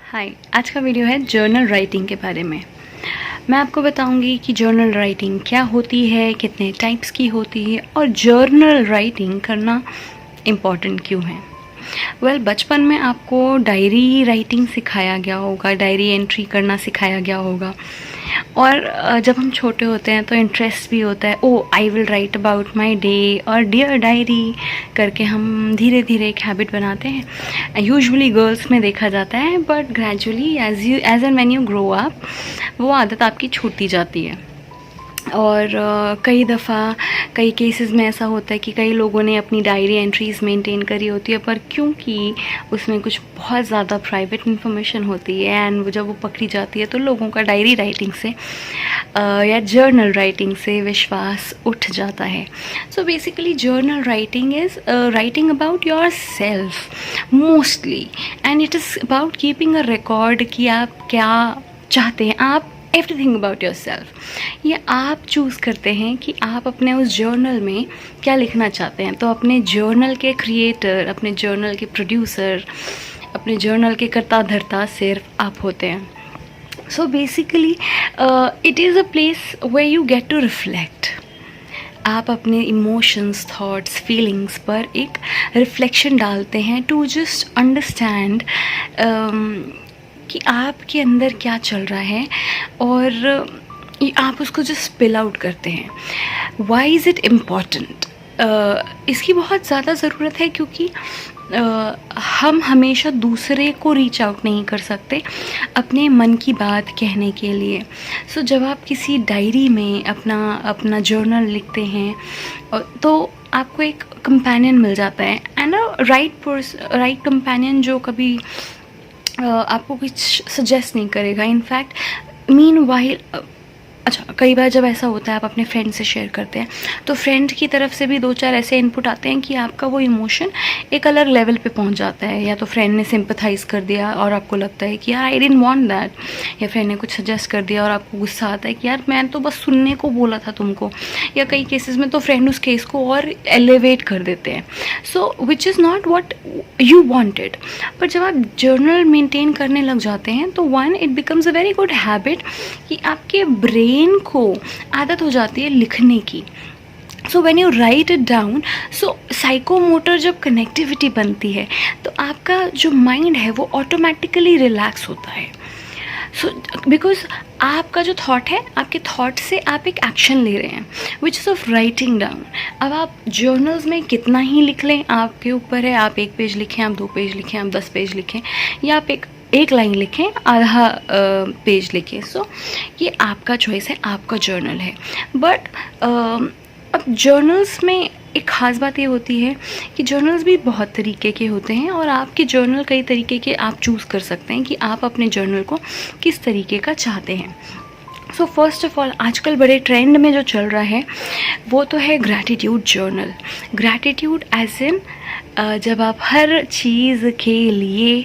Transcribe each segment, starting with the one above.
हाय, आज का वीडियो है जर्नल राइटिंग के बारे में। मैं आपको बताऊंगी कि जर्नल राइटिंग क्या होती है, कितने टाइप्स की होती है और जर्नल राइटिंग करना इम्पॉर्टेंट क्यों है। बचपन में आपको डायरी राइटिंग सिखाया गया होगा, डायरी एंट्री करना सिखाया गया होगा और जब हम छोटे होते हैं तो इंटरेस्ट भी होता है, oh I will write about my day और डियर डायरी करके हम धीरे धीरे एक हैबिट बनाते हैं। यूजुअली गर्ल्स में देखा जाता है, but gradually as and when you grow up वो आदत आपकी छूटती जाती है। और कई दफ़ा कई केसेस में ऐसा होता है कि कई लोगों ने अपनी डायरी एंट्रीज़ मेंटेन करी होती है, पर क्योंकि उसमें कुछ बहुत ज़्यादा प्राइवेट इन्फॉर्मेशन होती है एंड जब वो पकड़ी जाती है तो लोगों का डायरी राइटिंग से या जर्नल राइटिंग से विश्वास उठ जाता है। So basically journal writing is writing about your self mostly, and it is about keeping a record कि आप क्या चाहते हैं, आप एवरीथिंग अबाउट योर सेल्फ। ये आप चूज़ करते हैं कि आप अपने उस जर्नल में क्या लिखना चाहते हैं। तो अपने जर्नल के क्रिएटर, अपने जर्नल के प्रोड्यूसर, अपने जर्नल के कर्ता धर्ता सिर्फ आप होते हैं। So basically it is a place where you get to reflect. आप अपने इमोशंस, थॉट्स, फीलिंग्स पर एक रिफ्लेक्शन डालते हैं टू जस्ट अंडरस्टैंड कि आपके अंदर क्या चल रहा है और आप उसको जस्ट स्पिल आउट करते हैं। Why is it important? इसकी बहुत ज़्यादा ज़रूरत है क्योंकि हम हमेशा दूसरे को रीच आउट नहीं कर सकते अपने मन की बात कहने के लिए। सो जब आप किसी डायरी में अपना जर्नल लिखते हैं तो आपको एक कंपेनियन मिल जाता है, एंड राइट कंपेनियन जो कभी आपको कुछ सजेस्ट नहीं करेगा। इनफैक्ट मीनवाइल अच्छा, कई बार जब ऐसा होता है आप अपने फ्रेंड से शेयर करते हैं तो फ्रेंड की तरफ से भी 2-4 ऐसे इनपुट आते हैं कि आपका वो इमोशन एक अलग लेवल पे पहुंच जाता है। या तो फ्रेंड ने सिंपथाइज़ कर दिया और आपको लगता है कि यार आई डिडंट वांट दैट, या फ्रेंड ने कुछ सजेस्ट कर दिया और आपको गुस्सा आता है कि यार मैं तो बस सुनने को बोला था तुमको। या कई केसेस में तो फ्रेंड उस केस को और एलिवेट कर देते हैं, so which is not what you wanted. पर जब आप जर्नल मेंटेन करने लग जाते हैं तो it becomes a very good habit कि आपके ब्रेन को आदत हो जाती है लिखने की। So when you write it down, so psychomotor जब कनेक्टिविटी बनती है तो आपका जो माइंड है वो ऑटोमेटिकली रिलैक्स होता है। सो बिकॉज आपका जो थॉट है, आपके थॉट से आप एक एक्शन ले रहे हैं which is of writing down. अब आप जर्नल्स में कितना ही लिख लें, आपके ऊपर है। आप 1 पेज लिखें, आप 2 पेज लिखें, आप 10 पेज लिखें, या आप एक लाइन लिखें, आधा पेज लिखें। सो ये आपका चॉइस है, आपका जर्नल है। बट अब जर्नल्स में एक ख़ास बात ये होती है कि जर्नल्स भी बहुत तरीके के होते हैं और आपके जर्नल कई तरीके के आप चूज़ कर सकते हैं कि आप अपने जर्नल को किस तरीके का चाहते हैं। सो फर्स्ट ऑफ ऑल, आजकल बड़े ट्रेंड में जो चल रहा है वो तो है gratitude journal. Gratitude as in जब आप हर चीज़ के लिए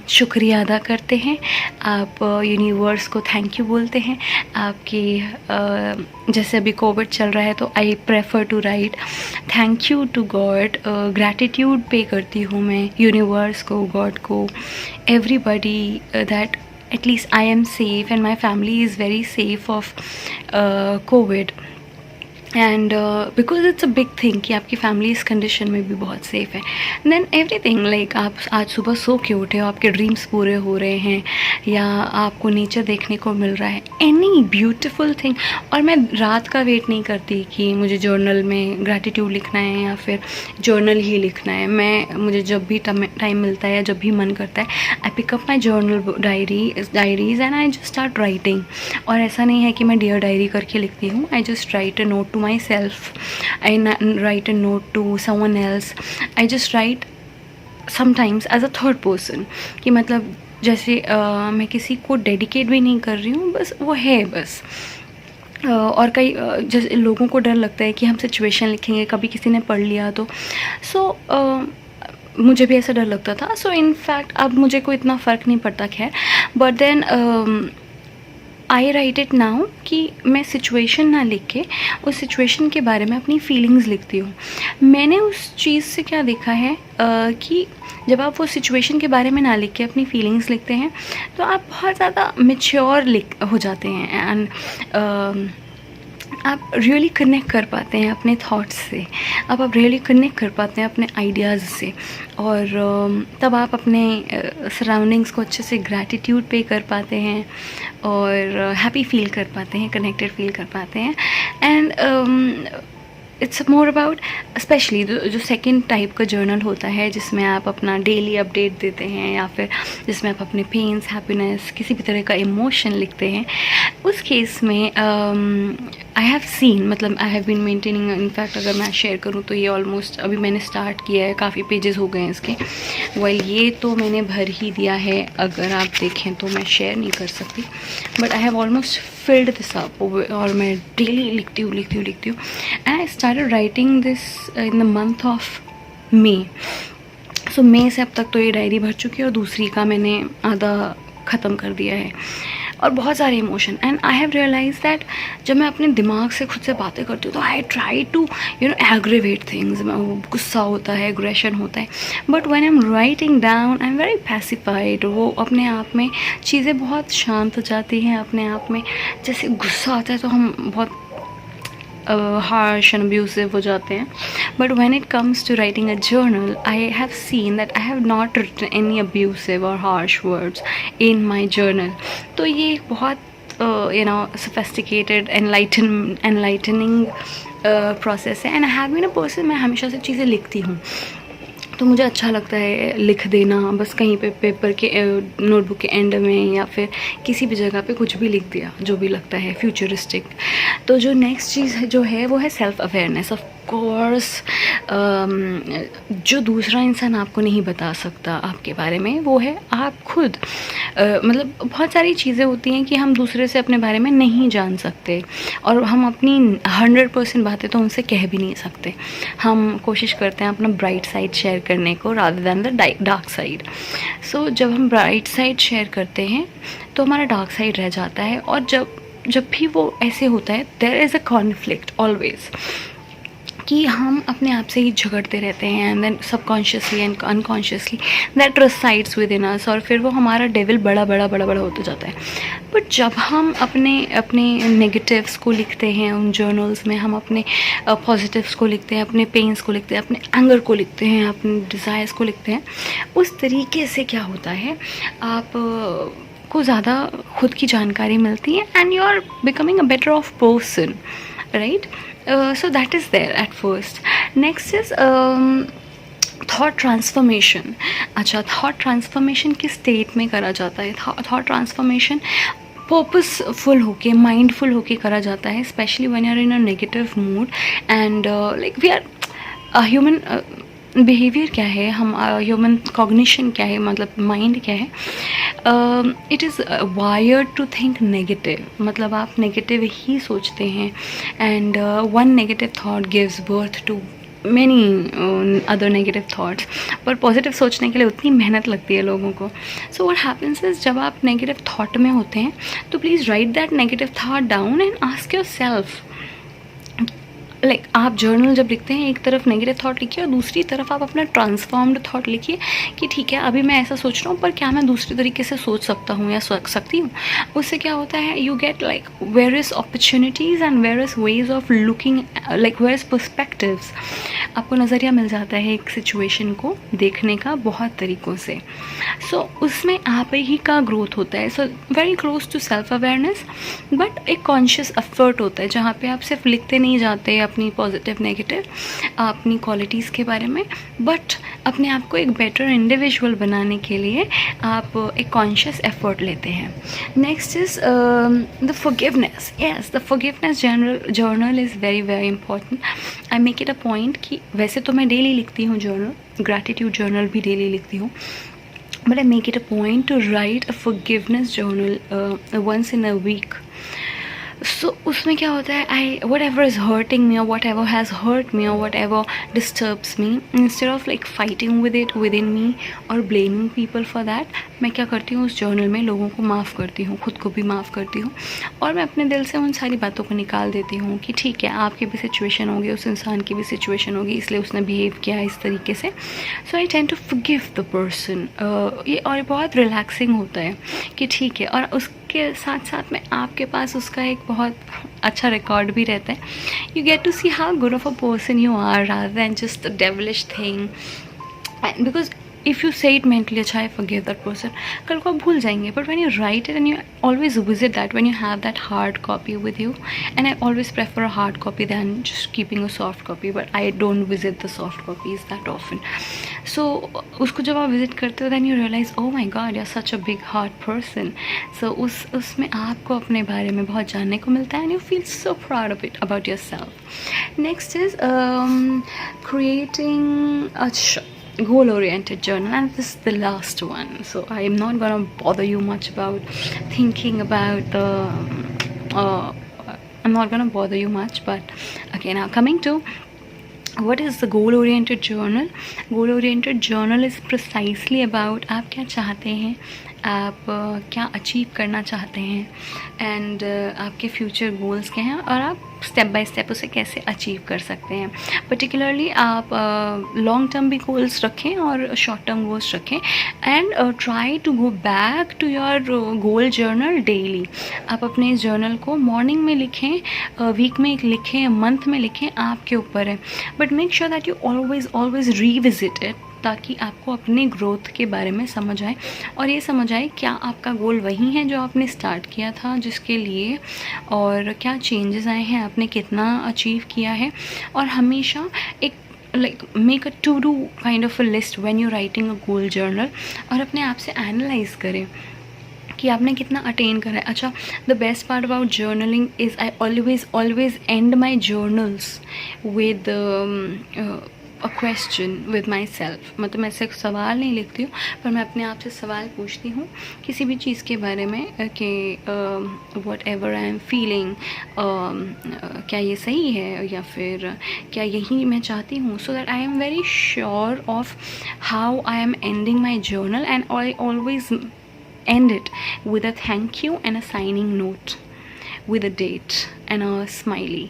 शुक्रिया अदा करते हैं, आप यूनिवर्स को थैंक यू बोलते हैं। आपके जैसे अभी कोविड चल रहा है तो I prefer to write thank you to God. Gratitude पे करती हूँ मैं यूनिवर्स को, गॉड को, everybody that at least I am safe and my family is very safe of COVID, and because it's a big thing कि आपकी family इस condition में भी बहुत सेफ है। देन एवरीथिंग लाइक आप आज सुबह सो के उठे हो, आपके ड्रीम्स पूरे हो रहे हैं, या आपको नेचर देखने को मिल रहा है, एनी ब्यूटिफुल थिंग। और मैं रात का वेट नहीं करती कि मुझे जर्नल में ग्रैटिट्यूड लिखना है या फिर जर्नल ही लिखना है। मुझे जब भी टाइम मिलता है या जब भी मन करता है, I pick up my journal diaries and I just start writing. और ऐसा नहीं है कि मैं डियर डायरी करके लिखती हूँ, I just right a note to myself, I write a note to someone else, I just write sometimes as a third person कि मतलब जैसे मैं किसी को डेडिकेट भी नहीं कर रही हूँ, बस वो है बस। और कई जैसे लोगों को डर लगता है कि हम सिचुएशन लिखेंगे, कभी किसी ने पढ़ लिया तो। सो मुझे भी ऐसा डर लगता था। सो इनफैक्ट अब मुझे कोई इतना फ़र्क नहीं पड़ता, खैर। But then I write it now कि मैं सिचुएशन ना लिख के उस सिचुएशन के बारे में अपनी फीलिंग्स लिखती हूँ। मैंने उस चीज़ से क्या देखा है कि जब आप वो सिचुएशन के बारे में ना लिख के अपनी फीलिंग्स लिखते हैं तो आप बहुत ज़्यादा मैच्योर हो जाते हैं एंड आप रियली कनेक्ट कर पाते हैं अपने थॉट्स से, आप रियली कनेक्ट कर पाते हैं अपने आइडियाज़ से, और तब आप अपने सराउंडिंग्स को अच्छे से ग्रैटिट्यूड पे कर पाते हैं और हैप्पी फील कर पाते हैं, कनेक्टेड फील कर पाते हैं। And it's more about specially जो सेकंड टाइप का जर्नल होता है जिसमें आप अपना डेली अपडेट देते हैं या फिर जिसमें आप अपने पेन्स, हैप्पीनेस, किसी भी तरह का इमोशन लिखते हैं। उस केस में आई हैव सीन, मतलब I have been maintaining, in fact अगर मैं शेयर करूँ तो ये ऑलमोस्ट अभी मैंने स्टार्ट किया है, काफ़ी पेजेस हो गए हैं इसके। वेल ये तो मैंने भर ही दिया है, अगर आप देखें तो मैं शेयर नहीं कर सकती, but I have almost filled this up और मैं डेली लिखती हूँ। And I started writing this in the month of May. So May से अब तक तो ये डायरी भर चुकी है और दूसरी का मैंने आधा ख़त्म कर दिया है, और बहुत सारे emotion. And I have realize that जब मैं अपने दिमाग से खुद से बातें करती हूँ तो I try to aggravate things, गुस्सा होता है, एग्रेशन होता है, but when I am writing down I am very pacified. वो अपने आप में चीज़ें बहुत शांत हो जाती हैं अपने आप में। जैसे गुस्सा आता है तो हम बहुत harsh and abusive हो जाते हैं, but when it comes to writing a journal, I have seen that I have not written any abusive or harsh words in my journal. तो ये एक बहुत sophisticated, enlightening process है, and I have been a person, मैं हमेशा से चीज़ें लिखती हूँ तो मुझे अच्छा लगता है लिख देना, बस कहीं पे पेपर के नोटबुक के एंड में या फिर किसी भी जगह पे कुछ भी लिख दिया जो भी लगता है फ्यूचरिस्टिक। तो जो नेक्स्ट चीज़ जो है वो है सेल्फ अवेयरनेस। ऑफ कोर्स जो दूसरा इंसान आपको नहीं बता सकता आपके बारे में वो है आप खुद। मतलब बहुत सारी चीज़ें होती हैं कि हम दूसरे से अपने बारे में नहीं जान सकते और हम अपनी 100% बातें तो उनसे कह भी नहीं सकते। हम कोशिश करते हैं अपना ब्राइट साइड शेयर करने को rather than the dark side. So जब हम ब्राइट साइड शेयर करते हैं तो हमारा डार्क साइड रह जाता है, और जब भी वो ऐसे होता है there is a conflict always कि हम अपने आप से ही झगड़ते रहते हैं, and then subconsciously and unconsciously that resides within us, और फिर वो हमारा डेविल बड़ा होता जाता है। बट जब हम अपने नेगेटिव्स को लिखते हैं उन जर्नल्स में, हम अपने पॉजिटिव्स को लिखते हैं, अपने पेन्स को लिखते हैं, अपने एंगर को लिखते हैं, अपने डिज़ायर्स को लिखते हैं, उस तरीके से क्या होता है आप को ज़्यादा खुद की जानकारी मिलती है and you are becoming a better of person, right? So that is there at first. Next is thought transformation. अच्छा, थॉट ट्रांसफॉर्मेशन किस स्टेट में करा जाता है? थॉट ट्रांसफॉर्मेशन पर्पसफुल होके, माइंडफुल होके करा जाता है, specially when you are in a negative mood and like we are human behaviour क्या है, हम ह्यूमन कॉग्निशन क्या है, मतलब माइंड क्या है, it is wired to think negative. मतलब आप नेगेटिव ही सोचते हैं and one negative thought gives birth to many other negative thoughts. पर पॉजिटिव सोचने के लिए उतनी मेहनत लगती है लोगों को। सो व्हाट हैपेंस इज जब आप नेगेटिव थॉट में होते हैं तो please write that negative thought down and ask your self, like आप जर्नल जब लिखते हैं एक तरफ नेगेटिव थॉट लिखिए और दूसरी तरफ आप अपना ट्रांसफॉर्म्ड थॉट लिखिए कि ठीक है अभी मैं ऐसा सोच रहा हूँ पर क्या मैं दूसरे तरीके से सोच सकता हूँ या सकती हूँ। उससे क्या होता है, you get like various opportunities and various ways of looking, like various perspectives. आपको नज़रिया मिल जाता है एक सिचुएशन को देखने का बहुत तरीक़ों से। सो उसमें आप ही का ग्रोथ होता है। So very close to self awareness, but एक कॉन्शियस एफर्ट होता है जहाँ पे आप सिर्फ लिखते नहीं जाते अपनी पॉजिटिव नेगेटिव अपनी क्वालिटीज़ के बारे में, बट अपने आप को एक बेटर इंडिविजुअल बनाने के लिए आप एक कॉन्शियस एफर्ट लेते हैं। Next is the forgiveness. Yes, the forgiveness journal is very very important. I make it a point कि वैसे तो मैं डेली लिखती हूँ जर्नल, ग्रैटिट्यूड जर्नल भी डेली लिखती हूँ, but I make it a point to write a forgiveness journal once in a week. So उसमें क्या होता है, whatever is hurting me or whatever has hurt me or whatever disturbs me, instead of like fighting with it within me or blaming people for that, मैं क्या करती हूँ, उस journal में लोगों को माफ़ करती हूँ, खुद को भी माफ़ करती हूँ, और मैं अपने दिल से उन सारी बातों को निकाल देती हूँ कि ठीक है, आपकी भी सिचुएशन होगी, उस इंसान की भी सिचुएशन होगी, इसलिए उसने बिहेव किया इस तरीके से। So I tend to forgive the person. ये और बहुत रिलैक्सिंग होता है कि ठीक है, और उसके साथ साथ में आपके पास उसका एक बहुत अच्छा रिकॉर्ड भी रहता है। You get to see how good of a person you are rather than just the devilish thing. Because if you say it mentally, अच्छा आई फॉरगिव दैट पर्सन, कल को आप भूल जाएंगे, but when you write it and you always visit that, when you have that hard copy with you, and I always prefer a hard copy than just keeping a soft copy, but I don't visit the soft copies that often. So उसको जब आप visit करते हो, then you realise oh my God, you are such a big heart person. So उसमें आपको अपने बारे में बहुत जानने को मिलता है, and you feel so proud of it about your self. Next is creating a goal oriented journal, and this is the last one, so I am not gonna bother you much about thinking about the I'm not gonna bother you much, but okay, now coming to what is the goal oriented journal. Goal oriented journal is precisely about आप क्या चाहते हैं, आप क्या achieve करना चाहते हैं, and आपके फ्यूचर गोल्स क्या हैं, और आप स्टेप बाय स्टेप उसे कैसे अचीव कर सकते हैं। पर्टिकुलरली आप लॉन्ग टर्म भी गोल्स रखें और शॉर्ट टर्म गोल्स रखें, and try to go back to your goal journal daily. आप अपने इस जर्नल को मॉर्निंग में लिखें, वीक में लिखें, मंथ में लिखें, आपके ऊपर है, but make sure that you always revisit it, ताकि आपको अपने ग्रोथ के बारे में समझ आए, और ये समझ आए क्या आपका गोल वही है जो आपने स्टार्ट किया था जिसके लिए, और क्या चेंजेस आए हैं, आपने कितना अचीव किया है। और हमेशा एक make a to do kind of a list when you writing a goal journal, और अपने आप से एनालाइज करें कि आपने कितना अटेन करा है। अच्छा, the best part about journaling is I always and my journals with a question with my self. मतलब मैं ऐसे सवाल नहीं लिखती हूँ, पर मैं अपने आप से सवाल पूछती हूँ किसी भी चीज़ के बारे में कि what ever I am feeling, क्या ये सही है या फिर क्या यही मैं चाहती हूँ, so that I am very sure of how I am ending my journal, and I always end it with a thank you and a signing note with a date and a smiley।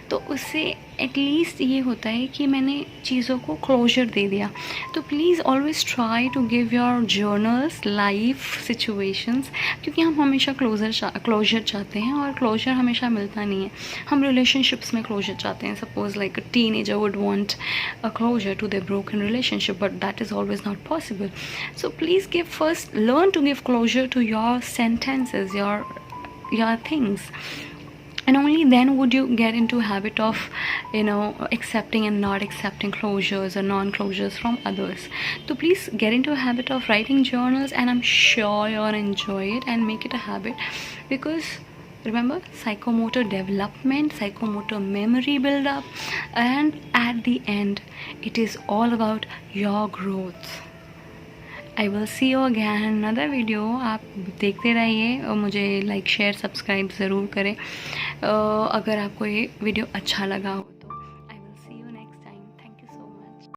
तो उससे at least ये होता है कि मैंने चीज़ों को closure दे दिया। तो please always try to give your journals life situations, क्योंकि हम हमेशा क्लोजर चाहते हैं, और क्लोजर हमेशा मिलता नहीं है। हम रिलेशनशिप्स में क्लोजर चाहते हैं, suppose like a teenager would want a closure to their broken relationship, but that is always not possible. So please give first learn to give closure to your sentences, your things, and only then would you get into habit of accepting and not accepting closures or non-closures from others. So please get into a habit of writing journals, and I'm sure you'll enjoy it and make it a habit, because remember, psychomotor development, psychomotor memory build up, and at the end it is all about your growth. I will see you again another video. आप देखते रहिए और मुझे like share subscribe ज़रूर करें अगर आपको ये वीडियो अच्छा लगा हो।